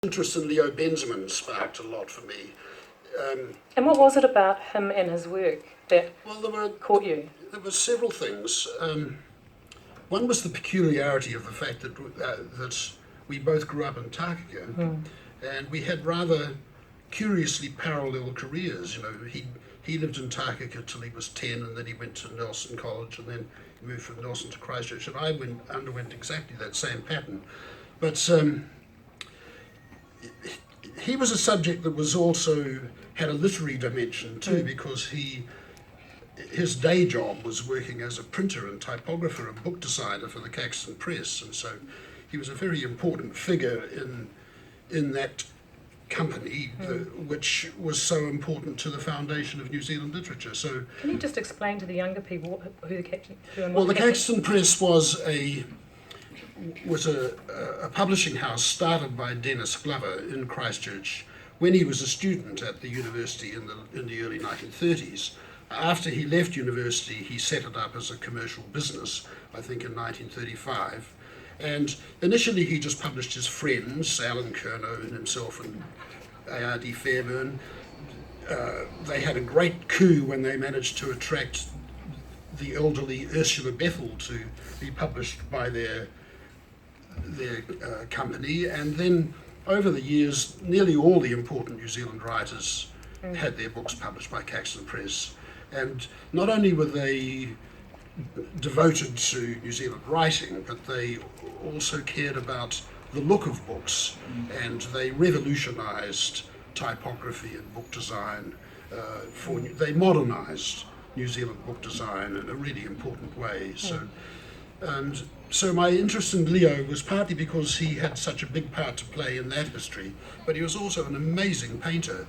Interest in Leo Bensemann sparked a lot for me. And what was it about him and his work that caught you? There were several things. One was the peculiarity of the fact that that we both grew up in Takaka, and we had rather curiously parallel careers. You know, he lived in Takaka till he was 10, and then he went to Nelson College, and then he moved from Nelson to Christchurch, and I underwent exactly that same pattern. But he was a subject that was also had a literary dimension too, because his day job was working as a printer and typographer and book designer for the Caxton Press, and so he was a very important figure in that company, which was so important to the foundation of New Zealand literature. So, can you just explain to the younger people who the Caxton? Well, the Caxton Press was a publishing house started by Dennis Glover in Christchurch when he was a student at the university in the early 1930s. After he left university, he set it up as a commercial business, I think in 1935. And initially he just published his friends, Alan Curnow and himself and A.R.D. Fairburn. They had a great coup when they managed to attract the elderly Ursula Bethel to be published by their company, and then over the years nearly all the important New Zealand writers had their books published by Caxton Press, and not only were they devoted to New Zealand writing, but they also cared about the look of books, and they revolutionised typography and book design. They modernised New Zealand book design in a really important way. So my interest in Leo was partly because he had such a big part to play in that history, but he was also an amazing painter.